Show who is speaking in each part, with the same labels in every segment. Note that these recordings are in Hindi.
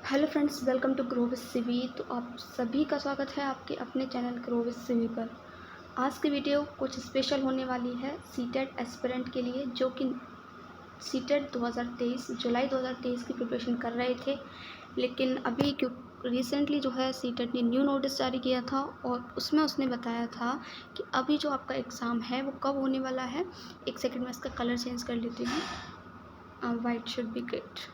Speaker 1: Hello friends, welcome to grow with CV. तो आप सभी का स्वागत है आपके अपने चैनल ग्रो विद सीवी पर। आज की वीडियो कुछ स्पेशल होने वाली है सीटेट एस्पिरेंट के लिए, जो कि सीटेट 2023 जुलाई 2023 की प्रिपरेशन कर रहे थे। लेकिन अभी क्यों रिसेंटली जो है सीटेट ने न्यू नोटिस जारी किया था और उसमें उसने बताया था कि अभी जो आपका एग्ज़ाम है वो कब होने वाला है। एक सेकंड में इसका कलर चेंज कर लेती हूँ। White should be great.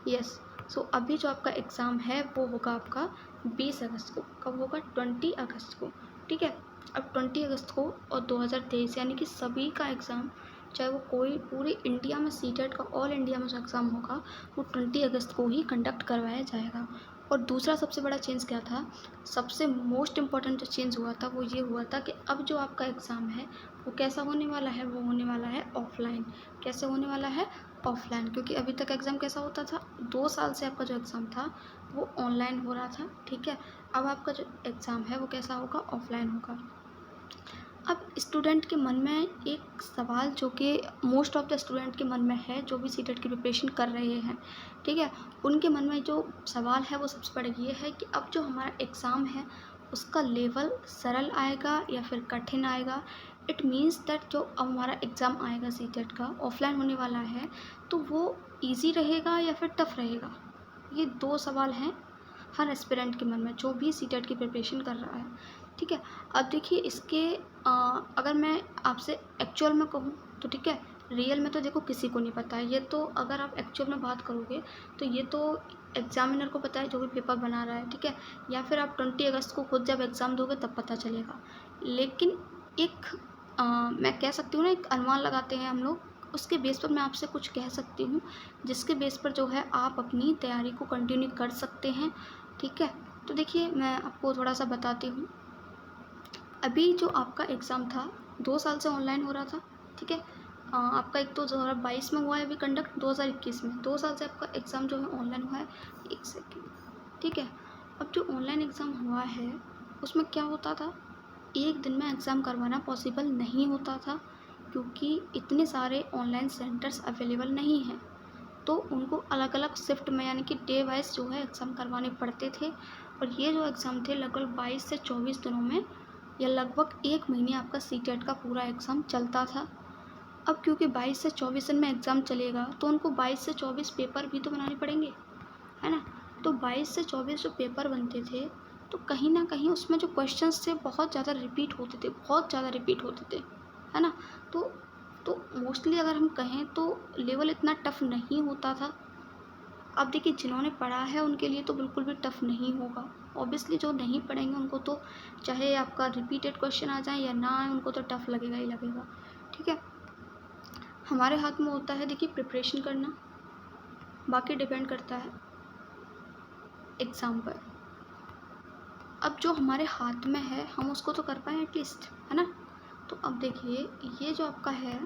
Speaker 1: Yes. So अभी जो आपका एग्ज़ाम है वो होगा आपका 20 अगस्त को। कब होगा? 20 अगस्त को। ठीक है। अब 20 अगस्त को और 2023 यानी कि सभी का एग्ज़ाम, चाहे वो कोई पूरे इंडिया में सीटेट का ऑल इंडिया में जो एग्ज़ाम होगा वो 20 अगस्त को ही कंडक्ट करवाया जाएगा। और दूसरा सबसे बड़ा चेंज क्या था? सबसे मोस्ट इम्पॉर्टेंट जो चेंज हुआ था वो ये हुआ था कि अब जो आपका एग्ज़ाम है वो कैसा होने वाला है? वो होने वाला है ऑफलाइन। कैसे होने वाला है? ऑफलाइन। क्योंकि अभी तक एग्ज़ाम कैसा होता था? 2 साल से आपका जो एग्ज़ाम था वो ऑनलाइन हो रहा था। ठीक है। अब आपका जो एग्ज़ाम है वो कैसा होगा? ऑफलाइन होगा। अब स्टूडेंट के मन में एक सवाल जो कि मोस्ट ऑफ द स्टूडेंट के मन में है, जो भी सीटेट की प्रिपरेशन कर रहे हैं, ठीक है, उनके मन में जो सवाल है वो सबसे बड़ा ये है कि अब जो हमारा एग्ज़ाम है उसका लेवल सरल आएगा या फिर कठिन आएगा। इट मीन्स दैट जो अब हमारा एग्ज़ाम आएगा सीटेट का ऑफलाइन होने वाला है तो वो ईजी रहेगा या फिर टफ रहेगा। ये 2 सवाल हैं हर एस्पिरेंट के मन में जो भी सीटेट की प्रिपरेशन कर रहा है। ठीक है। अब देखिए इसके अगर मैं आपसे एक्चुअल में कहूँ तो ठीक है, रियल में तो देखो किसी को नहीं पता है। ये तो अगर आप एक्चुअल में बात करोगे तो ये तो एग्ज़ामिनर को पता है जो भी पेपर बना रहा है। ठीक है। या फिर आप 20 अगस्त को खुद जब एग्ज़ाम दोगे तब पता चलेगा। लेकिन एक मैं कह सकती हूँ ना, एक अनुमान लगाते हैं हम लोग, उसके बेस पर मैं आपसे कुछ कह सकती हूँ जिसके बेस पर जो है आप अपनी तैयारी को कंटिन्यू कर सकते हैं। ठीक है। तो देखिए मैं आपको थोड़ा सा बताती हूँ। अभी जो आपका एग्ज़ाम था 2 साल से ऑनलाइन हो रहा था। ठीक है। आपका एक तो 2022 में हुआ है अभी कंडक्ट, 2021 में 2 साल से आपका एग्ज़ाम जो है ऑनलाइन हुआ है। एक सेकेंड। ठीक है। अब जो ऑनलाइन एग्ज़ाम हुआ है उसमें क्या होता था, एक दिन में एग्ज़ाम करवाना पॉसिबल नहीं होता था क्योंकि इतने सारे ऑनलाइन सेंटर्स अवेलेबल नहीं हैं। तो उनको अलग अलग शिफ्ट में यानी कि डे वाइज जो है एग्ज़ाम करवाने पड़ते थे। और ये जो एग्ज़ाम थे लगभग 22 से 24 दिनों में या लगभग 1 महीने आपका सीटेट का पूरा एग्ज़ाम चलता था। अब क्योंकि 22 से 24 दिन में एग्ज़ाम चलेगा तो उनको 22 से 24 पेपर भी तो बनाने पड़ेंगे, है ना? तो 22 से 24 जो पेपर बनते थे तो कहीं न कहीं उसमें जो क्वेश्चंस थे बहुत ज़्यादा रिपीट होते थे, बहुत ज़्यादा रिपीट होते थे, है ना? तो तो मोस्टली अगर हम कहें तो लेवल इतना टफ़ नहीं होता था। अब देखिए जिन्होंने पढ़ा है उनके लिए तो बिल्कुल भी टफ़ नहीं होगा। ऑब्वियसली जो नहीं पढ़ेंगे उनको तो चाहे आपका रिपीटेड क्वेश्चन आ जाए या ना आए, उनको तो टफ़ लगेगा ही लगेगा। ठीक है। हमारे हाथ में होता है देखिए प्रिपरेशन करना, बाकी डिपेंड करता है एग्ज़ाम पर। अब जो हमारे हाथ में है हम उसको तो कर पाएँ एटलीस्ट, है ना? तो अब देखिए ये जो आपका है,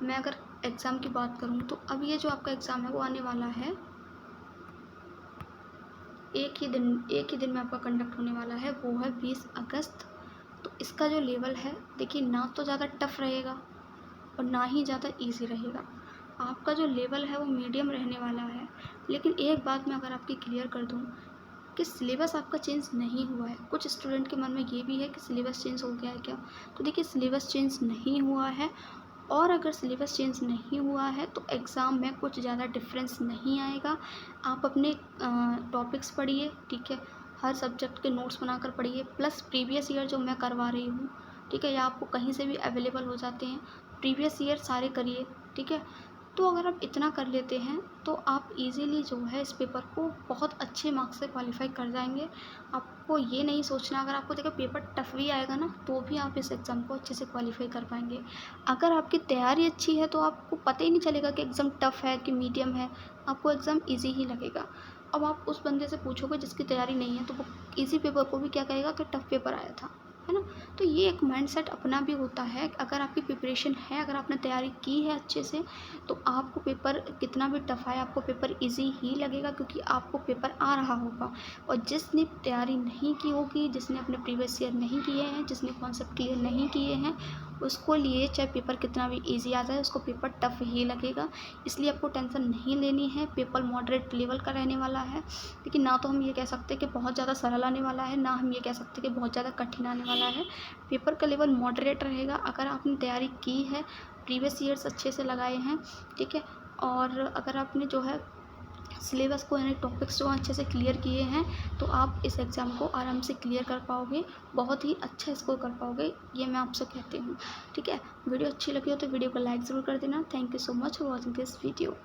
Speaker 1: मैं अगर एग्ज़ाम की बात करूँ तो अब ये जो आपका एग्ज़ाम है वो आने वाला है एक ही दिन में आपका कंडक्ट होने वाला है, वो है 20 अगस्त। तो इसका जो लेवल है देखिए ना तो ज़्यादा टफ़ रहेगा और ना ही ज़्यादा ईज़ी रहेगा। आपका जो लेवल है वो मीडियम रहने वाला है। लेकिन एक बात मैं अगर आपकी क्लियर कर दूँ कि सिलेबस आपका चेंज नहीं हुआ है। कुछ स्टूडेंट के मन में ये भी है कि सिलेबस चेंज हो गया है क्या? तो देखिए सिलेबस चेंज नहीं हुआ है। और अगर सिलेबस चेंज नहीं हुआ है तो एग्ज़ाम में कुछ ज़्यादा डिफरेंस नहीं आएगा। आप अपने टॉपिक्स पढ़िए, ठीक है? हर सब्जेक्ट के नोट्स बनाकर पढ़िए, प्लस प्रीवियस ईयर जो मैं करवा रही हूँ, ठीक है? या आपको कहीं से भी अवेलेबल हो जाते हैं, प्रीवियस ईयर सारे करिए, ठीक है? तो अगर आप इतना कर लेते हैं तो आप इजीली जो है इस पेपर को बहुत अच्छे मार्क्स से क्वालिफाई कर जाएंगे। आपको ये नहीं सोचना, अगर आपको देखो पेपर टफ भी आएगा ना तो भी आप इस एग्ज़ाम को अच्छे से क्वालिफाई कर पाएंगे। अगर आपकी तैयारी अच्छी है तो आपको पता ही नहीं चलेगा कि एग्ज़ाम टफ है कि मीडियम है, आपको एग्ज़ाम ईजी ही लगेगा। अब आप उस बंदे से पूछोगे जिसकी तैयारी नहीं है तो वो ईजी पेपर को भी क्या कहेगा कि टफ पेपर आया था, है ना? तो ये एक माइंडसेट अपना भी होता है। अगर आपकी प्रिपरेशन है, अगर आपने तैयारी की है अच्छे से तो आपको पेपर कितना भी टफ आए आपको पेपर इजी ही लगेगा क्योंकि आपको पेपर आ रहा होगा। और जिसने तैयारी नहीं की होगी, जिसने अपने प्रीवियस ईयर नहीं किए हैं, जिसने कॉन्सेप्ट क्लियर नहीं किए हैं, उसको लिए चाहे पेपर कितना भी ईजी आ जाए, उसको पेपर टफ ही लगेगा। इसलिए आपको टेंशन नहीं लेनी है। पेपर मॉडरेट लेवल का रहने वाला है, लेकिन ना तो हम ये कह सकते कि बहुत ज़्यादा सरल आने वाला है, ना हम ये कह सकते कि बहुत ज़्यादा कठिन आने वाला है। पेपर का लेवल मॉडरेट रहेगा। अगर आपने तैयारी की है, प्रीवियस ईयर्स अच्छे से लगाए हैं, ठीक है, और अगर आपने जो है सिलेबस को यानी टॉपिक्स जो अच्छे से क्लियर किए हैं, तो आप इस एग्ज़ाम को आराम से क्लियर कर पाओगे, बहुत ही अच्छा स्कोर कर पाओगे, ये मैं आपसे कहती हूँ। ठीक है, वीडियो अच्छी लगी हो तो वीडियो को लाइक ज़रूर कर देना। Thank you so much for watching this video.